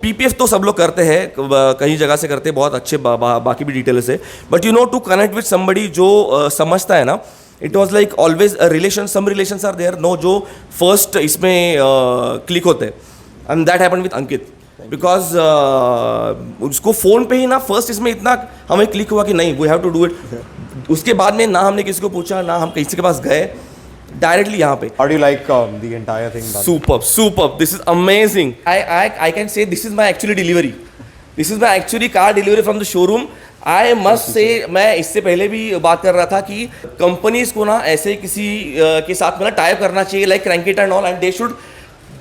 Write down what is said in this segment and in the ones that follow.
PPF तो सब लोग करते हैं, कहीं जगह से करते हैं, बहुत अच्छे बाकी भी डिटेल्स है, but you know to connect with somebody जो समझता है ना, it was like always relation, some relations are there no जो फर्स्ट इसमें क्लिक होते हैं, and that happened with Ankit because उसको फ़ोन पे ही ना फर्स्ट इसमें इतना हमें क्लिक हुआ कि नहीं we have to do it. उसके बाद में ना हमने किसी को पूछा, ना हम किसी के पास गए, डायरेक्टली यहाँ पे। How do you like the entire thing done? Superb. This is amazing. I can say this is my actually delivery. This is my actually car delivery from the showroom. I must say, मैं इससे पहले भी बात कर रहा था कि companies को ना ऐसे किसी के साथ में ना टाइप करना चाहिए, like Crankit and all, and they should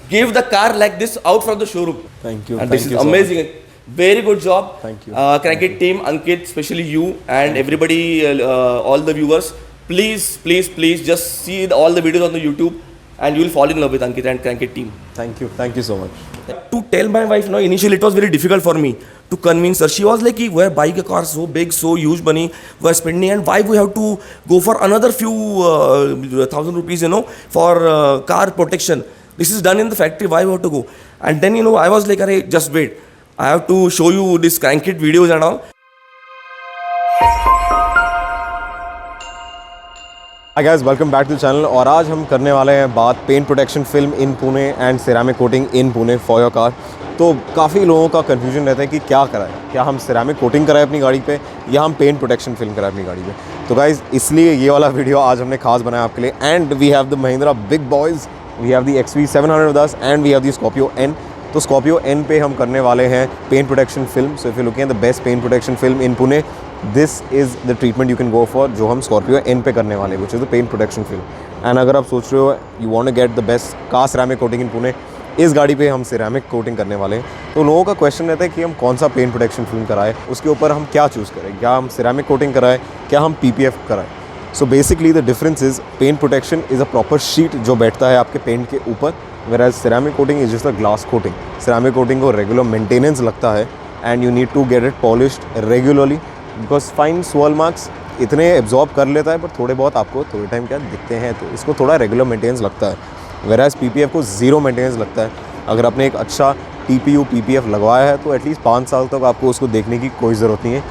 give the car like this out from the showroom. Thank you. And this is amazing. Very good job. Thank you. Crankit team, Ankit, especially you and everybody, all the viewers. Please just see all the videos on the YouTube and you will fall in love with Ankit and Crankit team. Thank you so much. To tell my wife, no, initially it was very difficult for me to convince her. She was like, we're buying a car so big, so huge money, we're spending, and why we have to go for another few thousand rupees, you know, for car protection. This is done in the factory, why we have to go? And then, you know, I was like, arey, just wait. I have to show you this Crankit videos and all. Hi guys, welcome back to the channel. और आज हम करने वाले हैं बात paint protection film in Pune and ceramic coating in Pune for your car. तो काफ़ी लोगों का कंफ्यूजन रहता है कि क्या कराएं, क्या हम सिरेमिक कोटिंग कराएं अपनी गाड़ी पे या हम पेंट प्रोटेक्शन फिल्म कराएं अपनी गाड़ी पे। तो गाइज इसलिए ये वाला वीडियो आज हमने खास बनाया आपके लिए। And we have the Mahindra big boys, we have the XV700 with us and we have the Scorpio N। तो स्कॉर्पियो N पे हम करने वाले हैं paint protection film. So if you looking at the best paint protection film in Pune, this is the treatment you can go for, जो हम Scorpio N पे करने वाले, which is the paint protection film. And अगर आप सोच रहे हो you want to get the best car ceramic coating in Pune, इस गाड़ी पे हम सिरेमिक कोटिंग करने वाले हैं। तो लोगों का क्वेश्चन रहता है कि हम कौन सा पेंट प्रोटेक्शन फिल्म कराएं, उसके ऊपर हम क्या चूज़ करें, क्या हम सिरेमिक कोटिंग कराएं, क्या हम PPF कराएं। So basically the difference is paint protection is a proper sheet जो बैठता है आपके पेंट के ऊपर, whereas ceramic coating is just a glass coating. Ceramic coating को regular maintenance लगता है and you need to get it polished regularly because fine swirl marks इतने absorb कर लेता है पर थोड़े बहुत आपको थोड़े टाइम क्या दिखते हैं, तो इसको थोड़ा regular maintenance लगता है। whereas PPF को zero maintenance लगता है। अगर आपने एक अच्छा TPU PPF लगवाया है तो एटलीस्ट 5 साल तक आपको उसको देखने की कोई ज़रूरत नहीं है।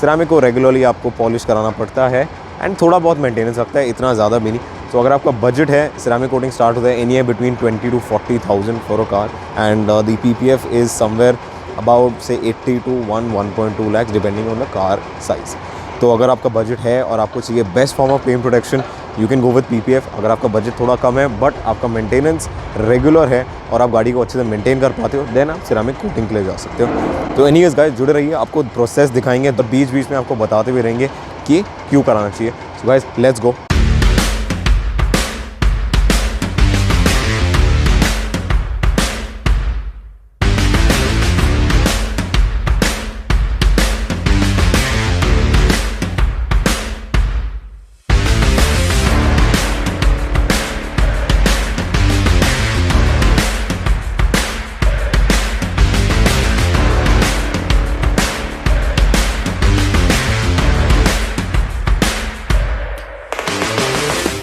सिरेमिक को रेगुलरली आपको पॉलिश कराना पड़ता है एंड थोड़ा बहुत मेंटेनेंस लगता है, इतना ज़्यादा भी नहीं। तो अगर आपका बजट है, सिरेमिक कोटिंग स्टार्ट होता है any between 20 to 40,000 for a car and the PPF is somewhere about say 80 to 1.2 lakhs depending on the car size. तो अगर आपका बजट है और आपको चाहिए best form of paint protection, you can go with PPF। अगर आपका budget थोड़ा कम है बट आपका मेंटेनेंस रेगुलर है और आप गाड़ी को अच्छे से मेंटेन कर पाते हो, देन आप सिरेमिक कोटिंग के लिए जा सकते हो। तो एनीवेज गाइस जुड़े रहिए, आपको प्रोसेस दिखाएंगे तो बीच बीच में आपको बताते भी रहेंगे कि क्यों कराना चाहिए। So guys let's go.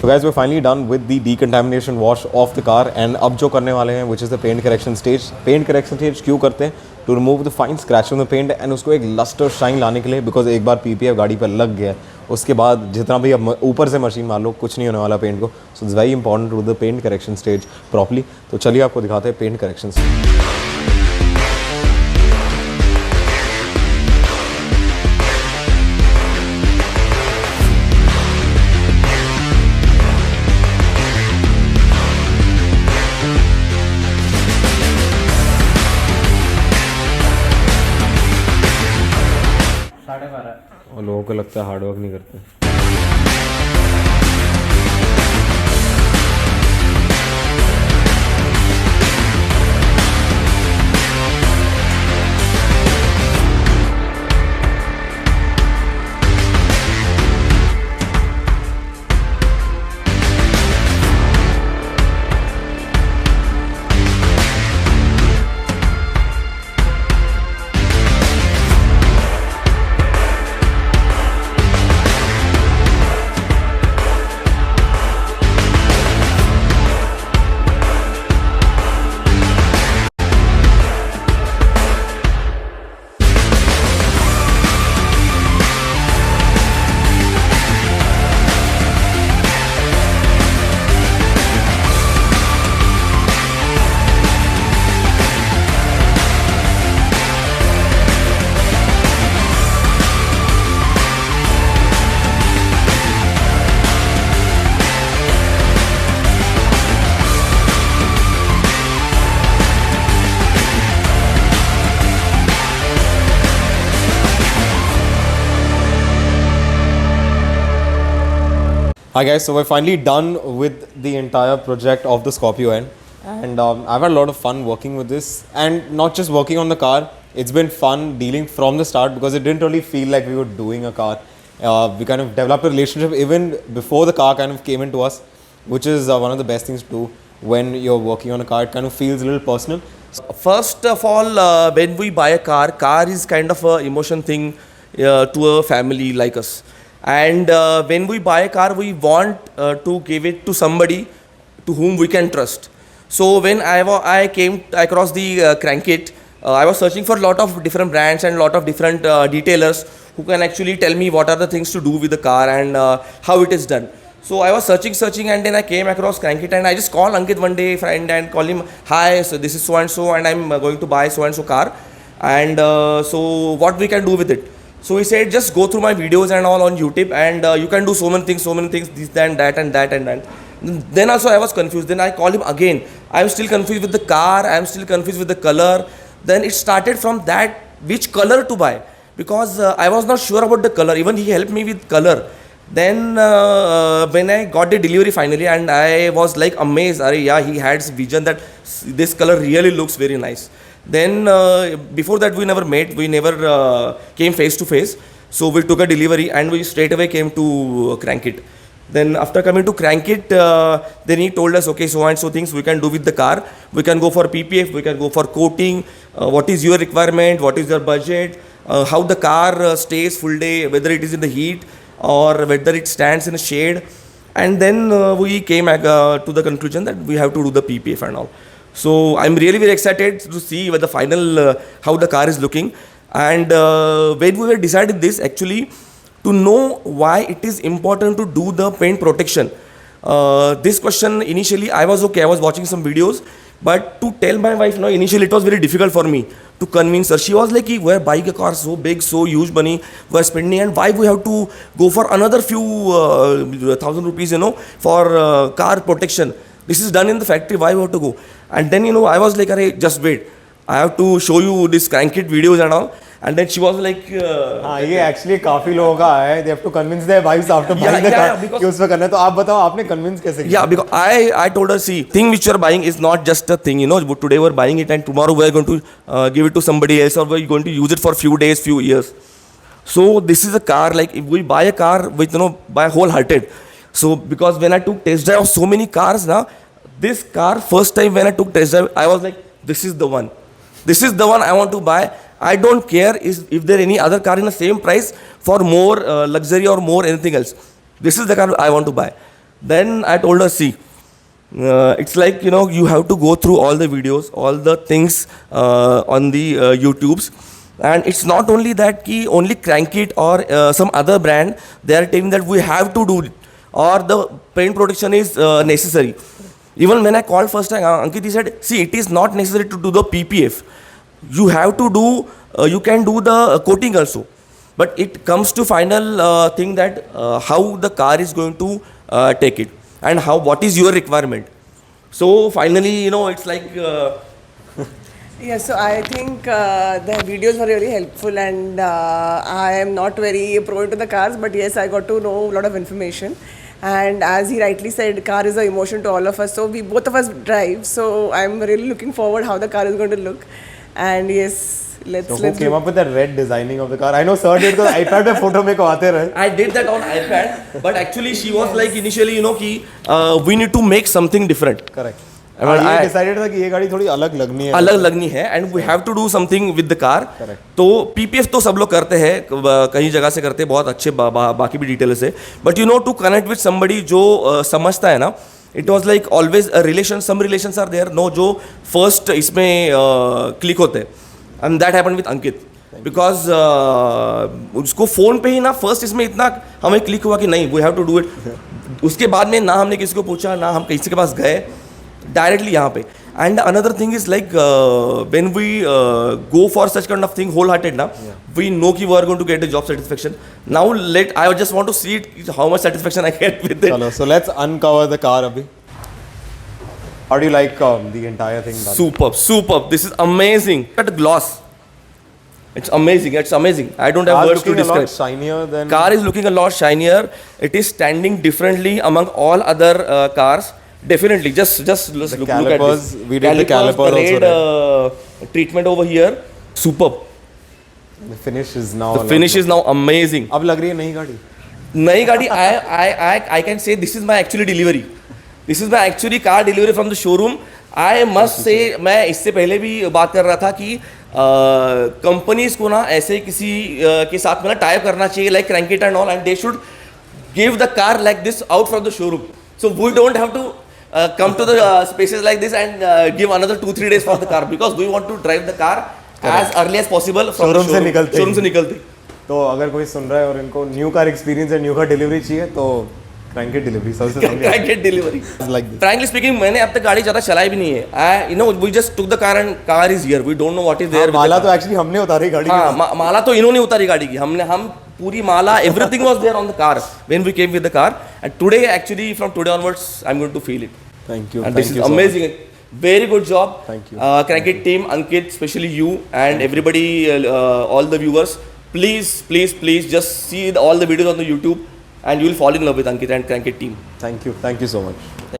So guys, we're finally done with the decontamination wash of the car and अब जो करने वाले हैं which is the paint correction stage। paint correction stage क्यों करते हैं? To remove the fine scratch on the paint and उसको एक luster shine लाने के लिए, because एक बार PPF गाड़ी पर लग गया उसके बाद जितना भी अब ऊपर से मशीन मार लो कुछ नहीं होने वाला पेंट को। So it's very important to do the paint correction stage properly। तो चलिए आपको दिखाते हैं पेंट correction stage। और लोगों को लगता है हार्ड वर्क नहीं करते। Hi guys, so we're finally done with the entire project of the Scorpio N, and I've had a lot of fun working with this, and not just working on the car. It's been fun dealing from the start because it didn't really feel like we were doing a car. We kind of developed a relationship even before the car kind of came into us, which is one of the best things to do when you're working on a car. It kind of feels a little personal. First of all, when we buy a car is kind of a emotion thing to a family like us. And when we buy a car, we want to give it to somebody to whom we can trust. So when I came across the Crankit, I was searching for a lot of different brands and a lot of different detailers who can actually tell me what are the things to do with the car and how it is done. So I was searching, and then I came across Crankit, and I just called Ankit one day, friend, and call him, hi, so this is so and so, and I'm going to buy so and so car, and so what we can do with it. So he said, just go through my videos and all on YouTube, and you can do so many things, this, and that, and that, and that. Then also I was confused. Then I called him again. I'm still confused with the car. I'm still confused with the color. Then it started from that, which color to buy, because I was not sure about the color. Even he helped me with color. Then when I got the delivery finally, and I was like amazed. Yeah, he had this vision that this color really looks very nice. Then before that we never met. We never came face to face. So we took a delivery and we straight away came to Crankit. Then after coming to Crankit, then he told us, okay, so and so things we can do with the car. We can go for PPF, we can go for coating. What is your requirement? What is your budget? How the car stays full day, whether it is in the heat or whether it stands in a shade. And then we came to the conclusion that we have to do the PPF and all. So I'm really very excited to see what the final how the car is looking. And when we were deciding this, actually, to know why it is important to do the paint protection. This question initially I was okay. I was watching some videos, but to tell my wife, no, initially it was very difficult for me to convince her. She was like, we're buying a car so big, so huge money we're spending, and why we have to go for another few thousand rupees, for car protection. This is done in the factory, why we have to go? And then, I was like, Arey, just wait. I have to show you this Crankit videos and all. And then she was like, ये actually काफी लोगों का है. They have to convince their wives after buying the car कि उसमें करना है. तो आप बताओ आपने convince कैसे किया? Yeah, because I told her, see, thing which you are buying is not just a thing, today we are buying it and tomorrow we are going to give it to somebody else, or we are going to use it for few days, few years. So this is a car, like if we buy a car with, buy wholehearted. So because when I took test drive of so many cars now, this car first time when I took test drive, I was like, this is the one. This is the one I want to buy. I don't care if there any other car in the same price for more luxury or more anything else. This is the car I want to buy. Then I told her, see, it's like, you have to go through all the videos, all the things on the YouTubes. And it's not only that only Crankit or some other brand, they are telling that we have to do it, or the paint protection is necessary. Even when I called first time, Ankit, he said, see, it is not necessary to do the PPF. You have to do, you can do the coating also. But it comes to final thing that how the car is going to take it and what is your requirement. So finally, it's like... Yeah, so I think the videos were really helpful, and I am not very pro into the cars, but yes, I got to know a lot of information. And as he rightly said, car is an emotion to all of us. So we both of us drive. So I'm really looking forward how the car is going to look. And yes, let's. So who came up with that red designing of the car? I know sir did because iPad पे photo में को आते रहे. I did that on iPad, but actually she was like initially, we need to make something different. Correct. I decided था कि ये गाड़ी थोड़ी अलग लगनी है. And we have to do something with the car. Correct. तो PPF तो सब लोग करते हैं, कहीं जगह से करते हैं, बहुत अच्छे बाकी भी डिटेल्स है. But to connect with somebody जो समझता है ना, it was like always a relation. Some relations are there, no, जो first इसमें click होते हैं. And that happened with Ankit. Because उसको फोन पे ही ना फर्स्ट इसमें इतना हमें क्लिक हुआ कि नहीं, we have to do it. उसके बाद में ना हमने किसी को पूछा, ना हम किसी के पास गए, directly यहाँ पे. And another thing is like when we go for such kind of thing wholehearted now, we know कि we are going to get a job satisfaction. Now I just want to see it, how much satisfaction I get with it. Chalo, so let's uncover the car abhi. How do you like the entire thing done? Superb. This is amazing. At the gloss. It's amazing. It's amazing. I don't have Car words to looking a lot describe. shinier than Car is looking a lot shinier. It is standing differently among all other cars. Definitely. Just look at calipers, this. we did the calipers also, red treatment over here. Superb. the finish is now. The finish is now amazing. अब लग रही है नई गाड़ी. नई गाड़ी I can say this is my actually delivery. This is my actually car delivery from the showroom. I must say मैं इससे पहले भी बात कर रहा था कि कंपनीज को ना ऐसे किसी के साथ में ना टाइप करना चाहिए लाइक क्रैंकिट and all and they should give the car like this out from the showroom so we don't have to come to the spaces like this and give another 2-3 days for the car because we want to drive the car as early as possible from Showroom the से निकलते ही. Showroom से निकलते तो अगर कोई सुन रहा है और इनको न्यू कार एक्सपीरियंस है, न्यू कार डिलीवरी चाहिए तो क्रैंकेट डिलीवरी सबसे समझिए. क्रैंकेट delivery Like this. frankly speaking मैंने अब तक गाड़ी ज़्यादा चलाई भी नहीं है you know we just took the car and car is here we don't know what is there with the Mala car. तो एक्चुअली हमने उतारी गाड़ी के हाँ बाद. माला तो इन्होंने उतारी गाड़ी की हम पूरी माला everything was there on the car when we came with the car and today actually from today onwards I'm going to feel it. Thank you. And Thank this is you so amazing. Very good job. Thank you. Crankit team, Ankit, especially you and everybody, all the viewers. Please just see all the videos on the YouTube and you will fall in love with Ankit and Crankit team. Thank you so much.